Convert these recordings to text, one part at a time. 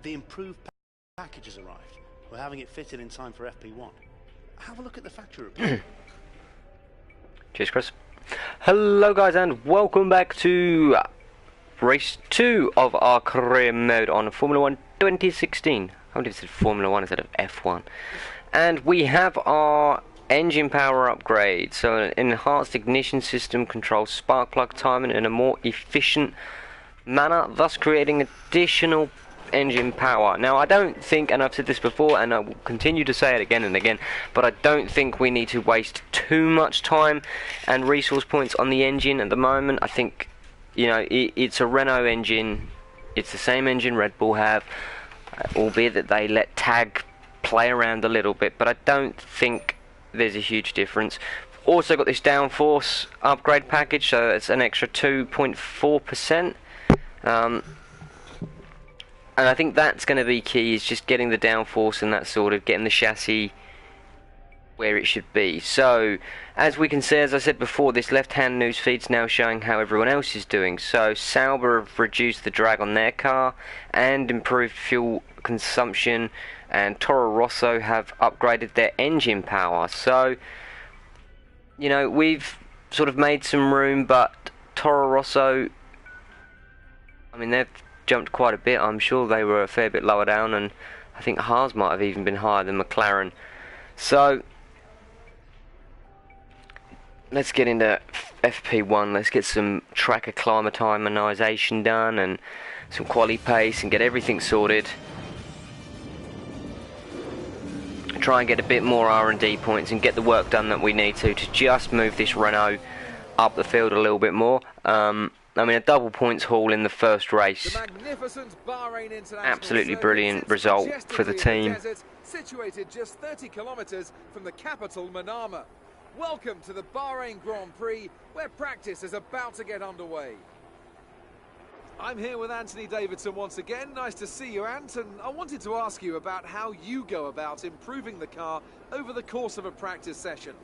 The improved package has arrived. We're having it fitted in time for FP1. Have a look at the factory report. Cheers, Chris. Hello guys and welcome back to race 2 of our career mode on Formula 1 2016. I would have said Formula 1 instead of F1. And we have our engine power upgrade. So an enhanced ignition system controls spark plug timing in a more efficient manner, thus creating additional engine power. Now I don't think, and I've said this before and I will continue to say it again and again, but I don't think we need to waste too much time and resource points on the engine at the moment. I think, you know, it's a Renault engine, it's the same engine Red Bull have, albeit that they let tag play around a little bit, but I don't think there's a huge difference. Also got this downforce upgrade package, so it's an extra 2.4%. And I think that's going to be key, is just getting the downforce and that sort of, getting the chassis where it should be. So, as we can see, as I said before, this left-hand news feed's now showing how everyone else is doing. So, Sauber have reduced the drag on their car and improved fuel consumption, and Toro Rosso have upgraded their engine power. So, you know, we've sort of made some room, but Toro Rosso, I mean, they've jumped quite a bit. I'm sure they were a fair bit lower down, and I think Haas might have even been higher than McLaren. So let's get into FP1. Let's get some track acclimatization done and some quali pace and get everything sorted. Try and get a bit more R&D points and get the work done that we need to just move this Renault up the field a little bit more. I mean, a double points haul in the first race. Absolutely brilliant result for the team. Situated just 30 kilometers from the capital, Manama. Welcome to the Bahrain Grand Prix, where practice is about to get underway. I'm here with Anthony Davidson once again. Nice to see you, Ant. And I wanted to ask you about how you go about improving the car over the course of a practice session.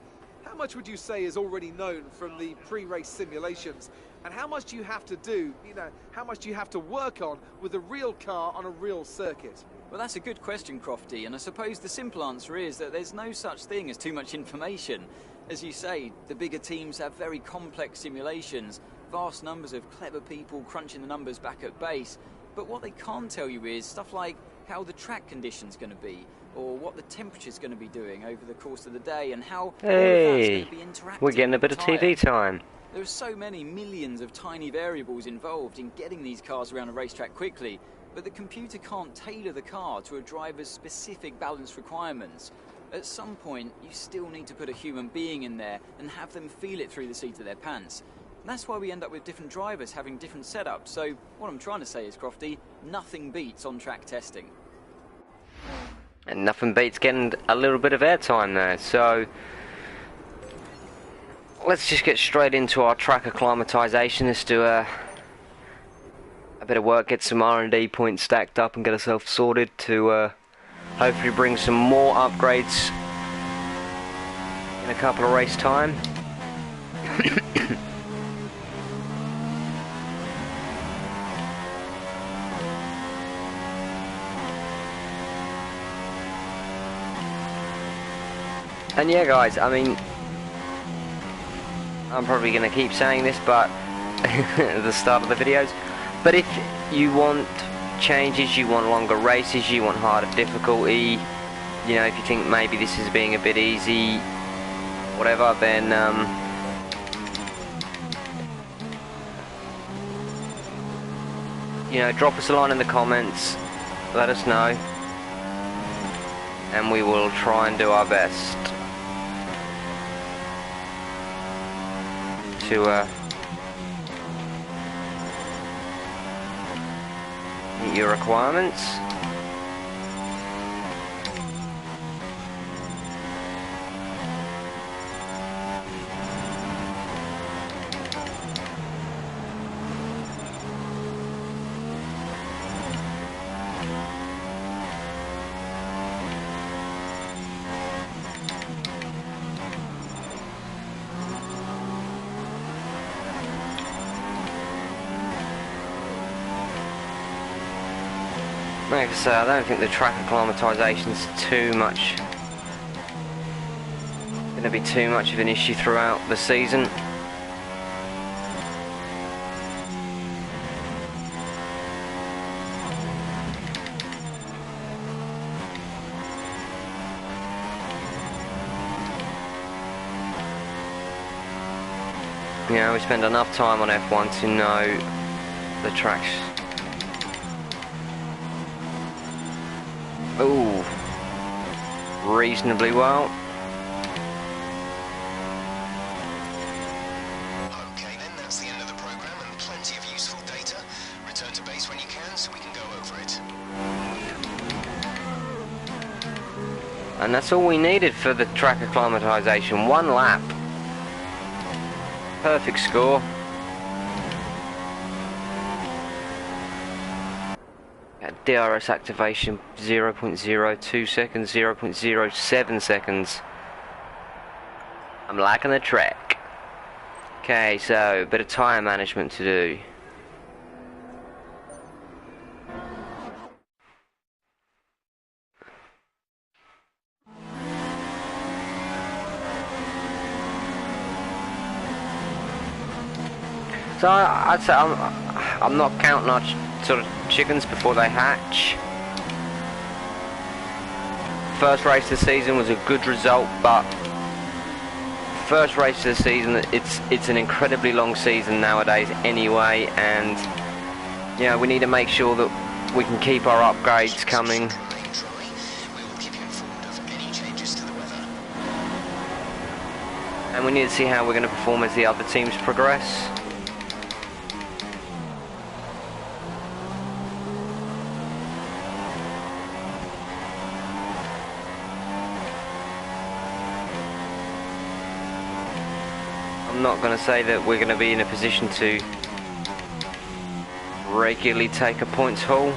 How much would you say is already known from the pre-race simulations? And how much do you have to do, you know, how much do you have to work on with a real car on a real circuit? Well, that's a good question, Crofty, and I suppose the simple answer is that there's no such thing as too much information. As you say, the bigger teams have very complex simulations, vast numbers of clever people crunching the numbers back at base, but what they can't tell you is stuff like how the track condition's going to be, or what the temperature's going to be doing over the course of the day, and how all of that's going to be interacting. We're getting a bit of TV time. There are so many millions of tiny variables involved in getting these cars around a racetrack quickly, but the computer can't tailor the car to a driver's specific balance requirements. At some point, you still need to put a human being in there and have them feel it through the seat of their pants. And that's why we end up with different drivers having different setups. So what I'm trying to say is, Crofty, nothing beats on-track testing. And nothing beats getting a little bit of airtime there, so let's just get straight into our track acclimatization. Let's do a bit of work, get some R&D points stacked up and get ourselves sorted to hopefully bring some more upgrades in a couple of race time. And yeah guys, I mean, I'm probably going to keep saying this, but at the start of the videos, but if you want changes, you want longer races, you want harder difficulty, you know, if you think maybe this is being a bit easy, whatever, then you know, drop us a line in the comments, let us know, and we will try and do our best to meet your requirements. Like I say, I don't think the track acclimatisation's too much. Going to be too much of an issue throughout the season. Yeah, we spend enough time on F1 to know the tracks. Ooh, reasonably well. Okay then, that's the end of the program and plenty of useful data. Return to base when you can so we can go over it. And that's all we needed for the track acclimatisation. 1 lap. Perfect score. DRS activation 0.02 seconds, 0.07 seconds. I'm liking the track. Okay, so a bit of tyre management to do. So I'd say I'm not counting our sort of chickens before they hatch. First race of the season was a good result, but first race of the season, it's an incredibly long season nowadays anyway, and yeah, we need to make sure that we can keep our upgrades coming. And we need to see how we're going to perform as the other teams progress. I'm not going to say that we're going to be in a position to regularly take a points haul.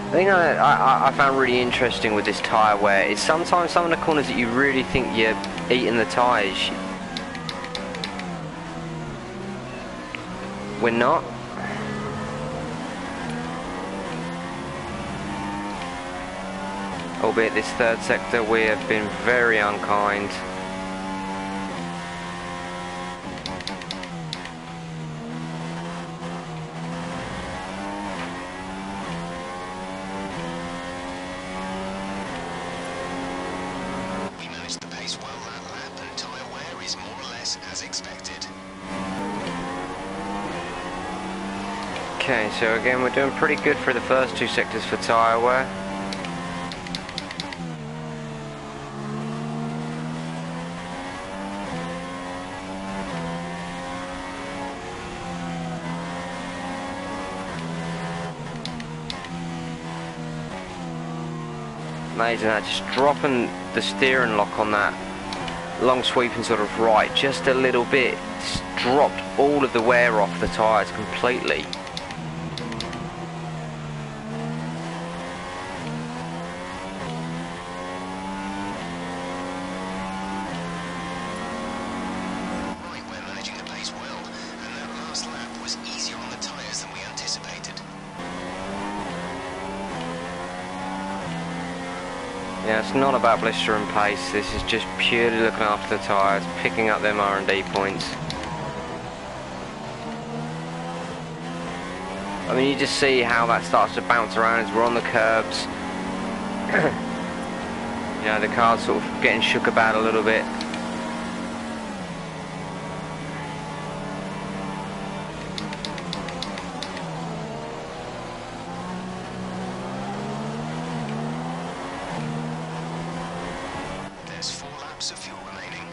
The thing I found really interesting with this tyre wear is sometimes some of the corners that you really think you're eating the tyres, we're not. Albeit this third sector we have been very unkind. We managed the pace well that lap and tyre wear is more or less as expected. Okay, so again we're doing pretty good for the first 2 sectors for tyre wear. Amazing that, just dropping the steering lock on that long sweeping sort of right just a little bit, just dropped all of the wear off the tyres completely. Yeah, it's not about blistering pace, this is just purely looking after the tyres, picking up them R&D points. I mean, you just see how that starts to bounce around as we're on the curbs. You know, the car's sort of getting shook about a little bit. There's 4 laps of fuel remaining.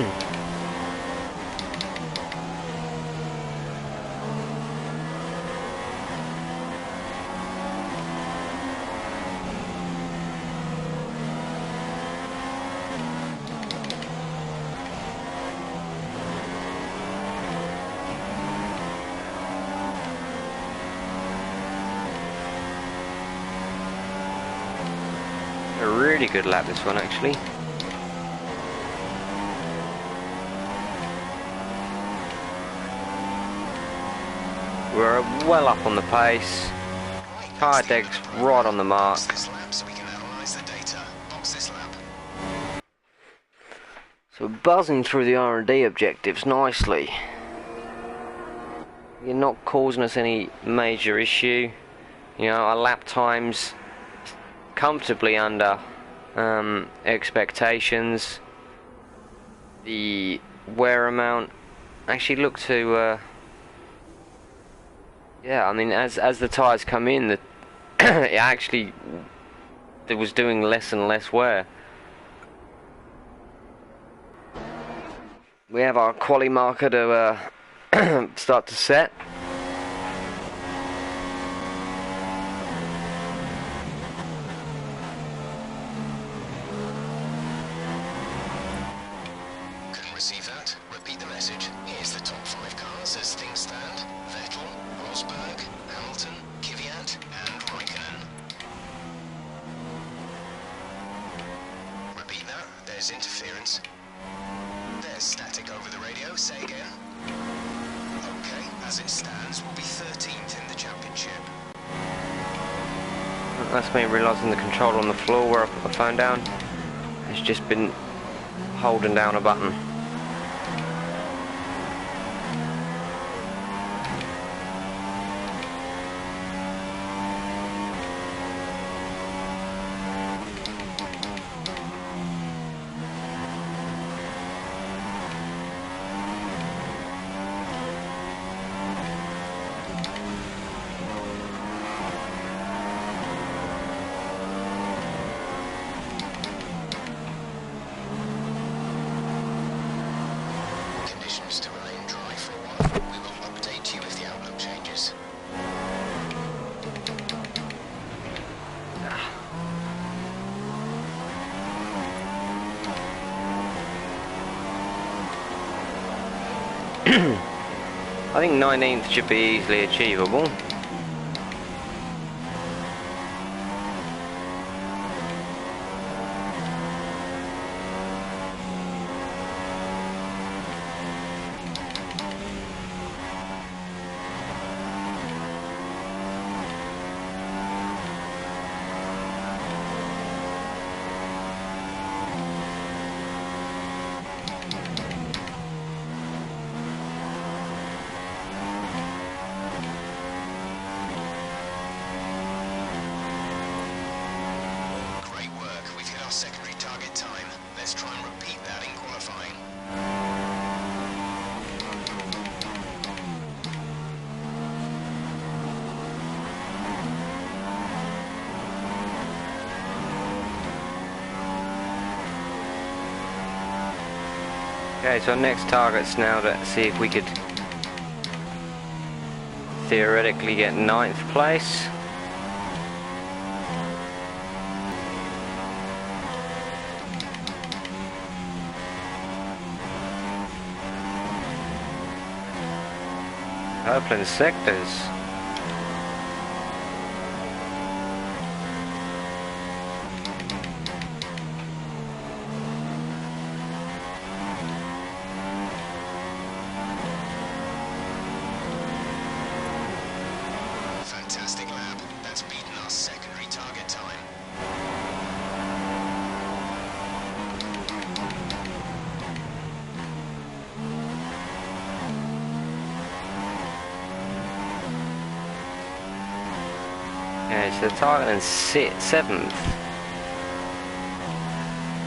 A really good lap this one actually. We're well up on the pace. Tyre deck's right on the mark. So we're buzzing through the R&D objectives nicely. You're not causing us any major issue. You know, our lap times comfortably under expectations. The wear amount actually looked to yeah, I mean, as the tyres come in, it actually was doing less and less wear. We have our quali marker to start to set. Couldn't receive that. Repeat the message. Here's the top 5 cars as things stand. Vettel, Rosberg, Hamilton, Kvyat and Raikkonen. Repeat that. There's interference. There's static over the radio. Say again. Okay, as it stands, we'll be 13th in the championship. That's me realising the controller on the floor where I put my phone down has just been holding down a button. Conditions to remain dry for a while. We will update you if the outlook changes. I think 19th should be easily achievable. Great work. We've hit our secondary target time. Let's try and repeat that in qualifying. Okay, so our next target's now to see if we could theoretically get 9th place. Open sectors. Fantastic lap. That's beaten our secondary target time. Okay, so the target is 7th.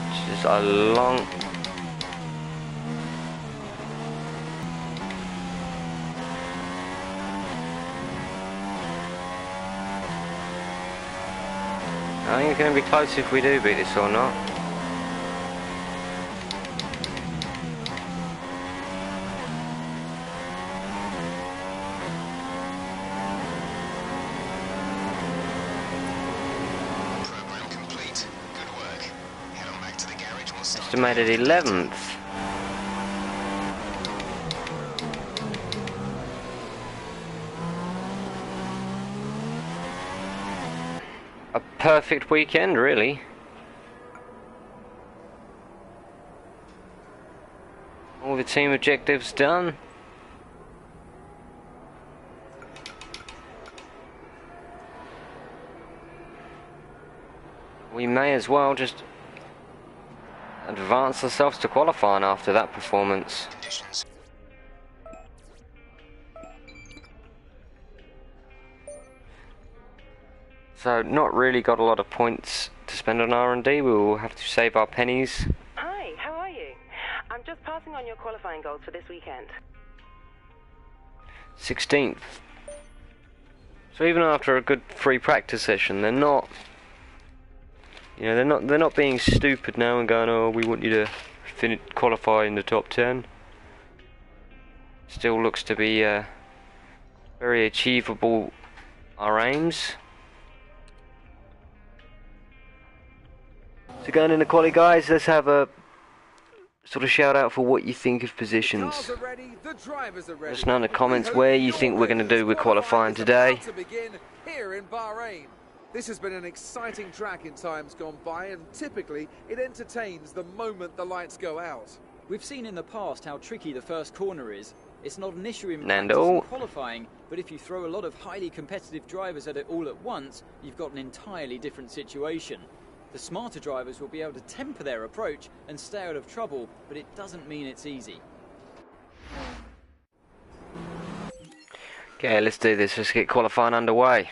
Which is a long... I think it's going to be close if we do beat this or not. Estimated 11th. A perfect weekend, really. All the team objectives done. We may as well just advance ourselves to qualifying after that performance. Conditions. So, not really got a lot of points to spend on R&D. We will have to save our pennies. Hi, how are you? I'm just passing on your qualifying goals for this weekend. 16th. So even after a good free practice session, they're not, you know, they're not being stupid now and going, oh, we want you to qualify in the top 10. Still looks to be very achievable, our aims. So going into quali, guys, let's have a sort of shout out for what you think of positions. Cars are ready, the drivers are ready. Let us know in the comments where you think we're going to do with qualifying today. To begin here in Bahrain. This has been an exciting track in times gone by, and typically it entertains the moment the lights go out. We've seen in the past how tricky the first corner is. It's not an issue in Nando. practice and qualifying, but if you throw a lot of highly competitive drivers at it all at once, you've got an entirely different situation. The smarter drivers will be able to temper their approach and stay out of trouble, but it doesn't mean it's easy. Okay, let's do this. Let's get qualifying underway.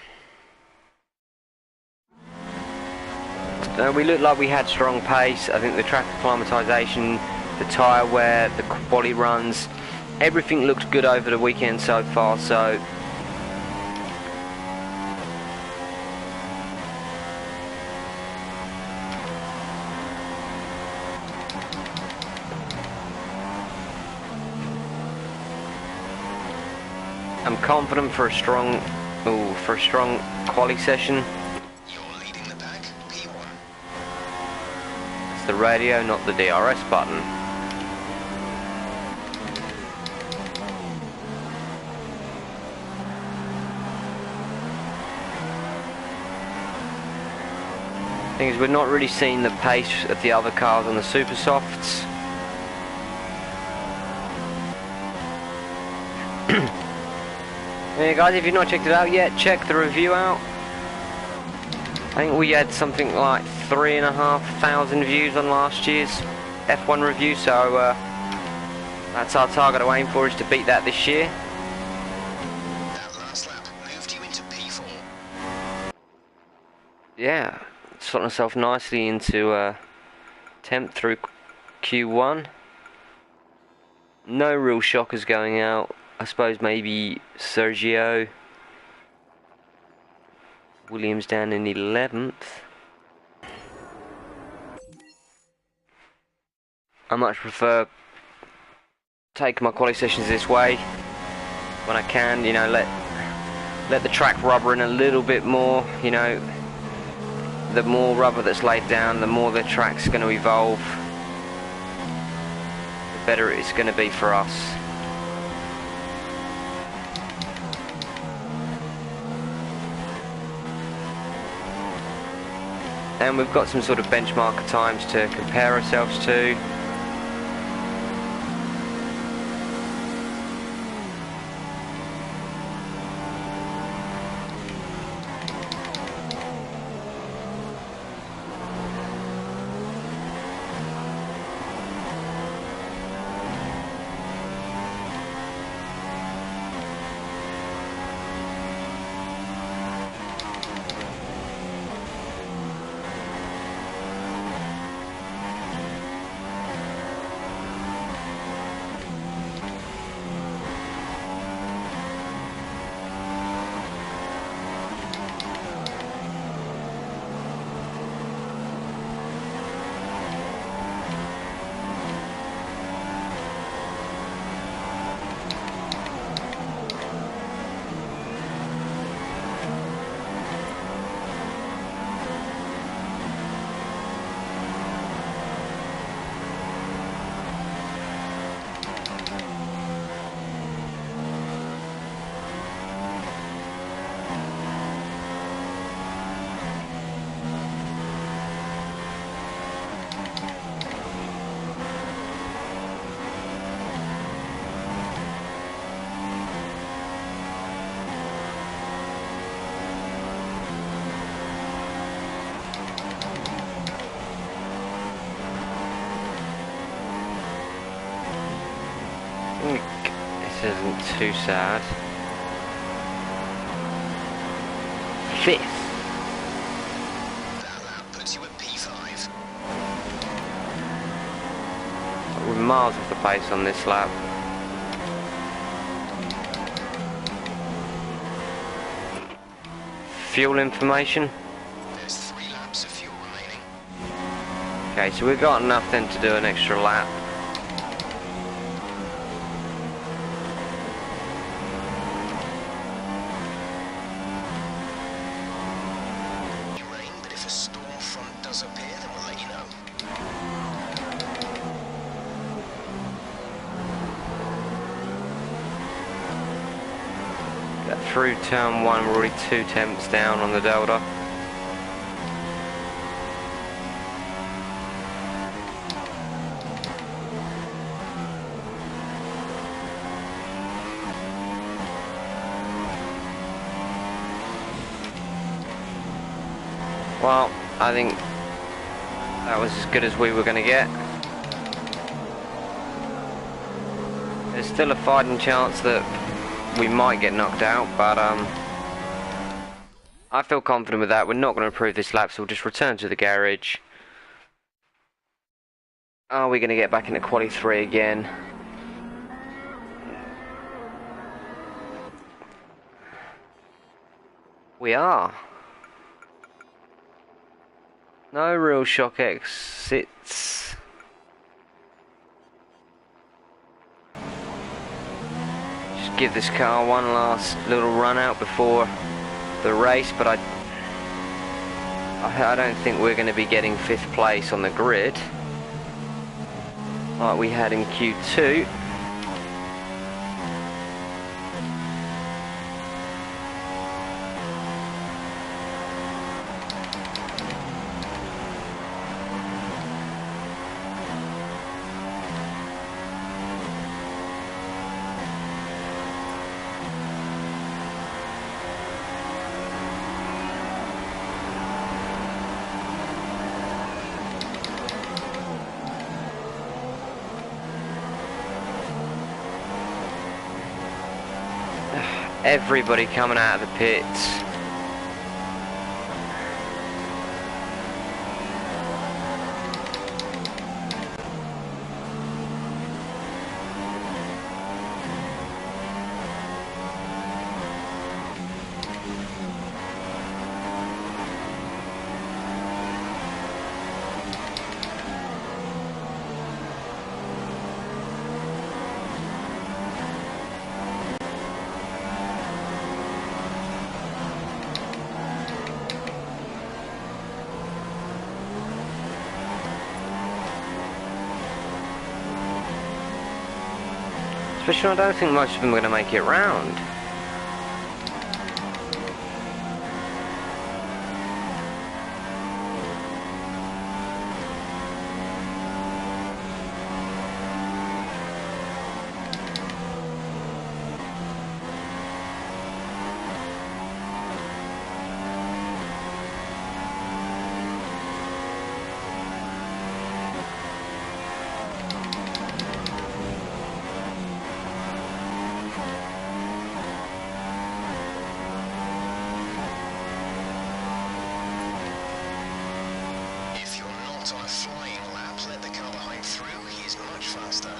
We looked like we had strong pace. I think the track acclimatisation, the tyre wear, the quali runs, everything looked good over the weekend so far, so I'm confident for a strong quali session. You're leading the pack, P1. It's the radio, not the DRS button. Thing is, we're not really seeing the pace of the other cars on the super softs. Yeah, guys, if you've not checked it out yet, check the review out. I think we had something like 3,500 views on last year's F1 review, so that's our target to aim for, is to beat that this year. That last lap moved you into P4. Yeah, slotting myself nicely into 10th through Q1. No real shockers going out. I suppose maybe Sergio Williams down in 11th. I much prefer taking my quali sessions this way when I can, you know, let the track rubber in a little bit more, you know. The more rubber that's laid down, the more the track's going to evolve, the better it's going to be for us. And we've got some sort of benchmark times to compare ourselves to. think this isn't too sad. 5th. That lap puts you at P5. We're miles off the pace on this lap. Fuel information. There's 3 laps of fuel remaining. Okay, so we've got enough then to do an extra lap. Rain, but if a storm front does appear, then we'll let you know. Through turn 1, we're already 2 tenths down on the delta. Well, I think that was as good as we were going to get. There's still a fighting chance that we might get knocked out, but I feel confident with that. We're not going to improve this lap, so we'll just return to the garage. Are we going to get back into Quali 3 again? We are. No real shock exits. Just give this car one last little run out before the race, but I don't think we're going to be getting 5th place on the grid like we had in Q2. Everybody coming out of the pits. Especially, I don't think most of them are going to make it round. On a flying lap, let the car behind through. He is much faster.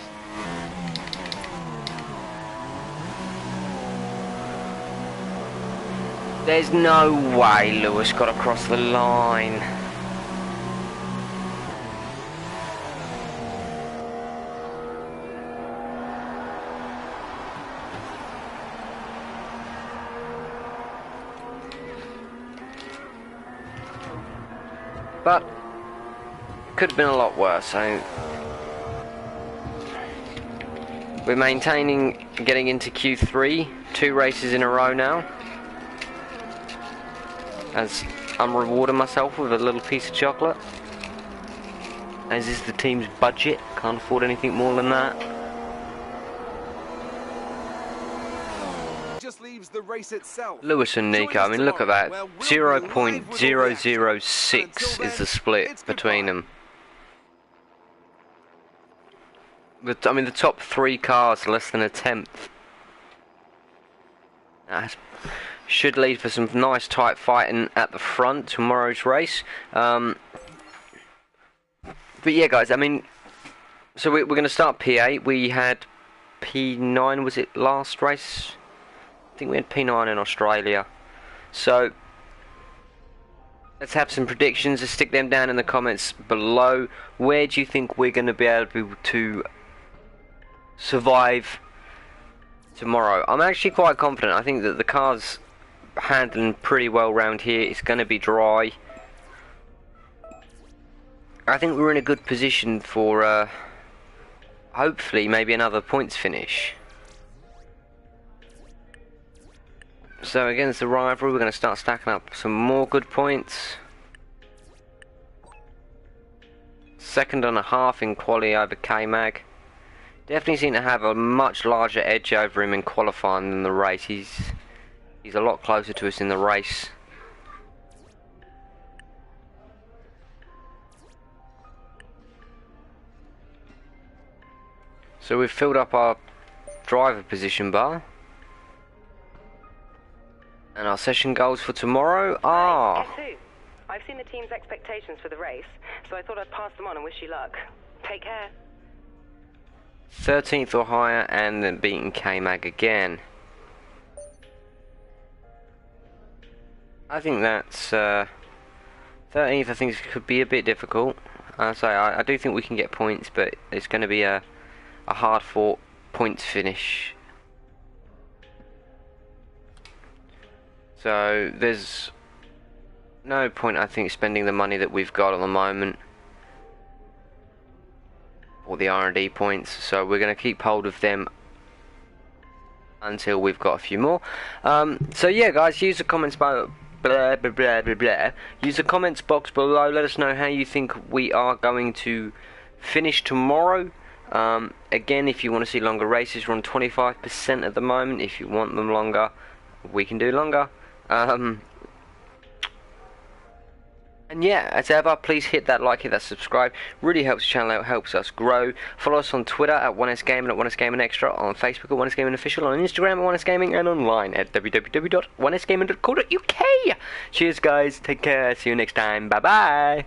There's no way Lewis got across the line. But could have been a lot worse. So we're maintaining, getting into Q3, 2 races in a row now, as I'm rewarding myself with a little piece of chocolate, as is the team's budget. Can't afford anything more than that. Just leaves the race itself. Lewis and Nico, I mean, look at that. 0.006 is the split between them. I mean, the top 3 cars less than a tenth. That should lead for some nice tight fighting at the front tomorrow's race. But yeah, guys, I mean, so we're going to start P8. We had P9, was it last race? I think we had P9 in Australia. So let's have some predictions. Let's stick them down in the comments below. Where do you think we're going to be able to survive tomorrow? I'm actually quite confident. I think that the car's handling pretty well around here. It's going to be dry. I think we're in a good position for hopefully maybe another points finish. So against the rivalry, we're going to start stacking up some more good points. 2.5 in quali over K-Mag. Definitely seem to have a much larger edge over him in qualifying than the race. He's a lot closer to us in the race. So we've filled up our driver position bar. And our session goals for tomorrow are... Hi, F2. I've seen the team's expectations for the race, so I thought I'd pass them on and wish you luck. Take care. 13th or higher, and then beating K-Mag again. I think that's 13th. I think could be a bit difficult. I do think we can get points, but it's going to be a hard fought points finish. So there's no point, I think, spending the money that we've got at the moment, or the R&D points. So we're going to keep hold of them until we've got a few more. So yeah, guys, use the comments below. Use the comments box below. Let us know how you think we are going to finish tomorrow. Again, if you want to see longer races, we're on 25% at the moment. If you want them longer, we can do longer. And yeah, as ever, please hit that like, hit that subscribe. Really helps the channel out, helps us grow. Follow us on Twitter at 1sgaming, at 1sgaming extra, on Facebook at 1sgaming official, on Instagram at 1sgaming, and online at www.1sgaming.co.uk. Cheers, guys. Take care. See you next time. Bye bye.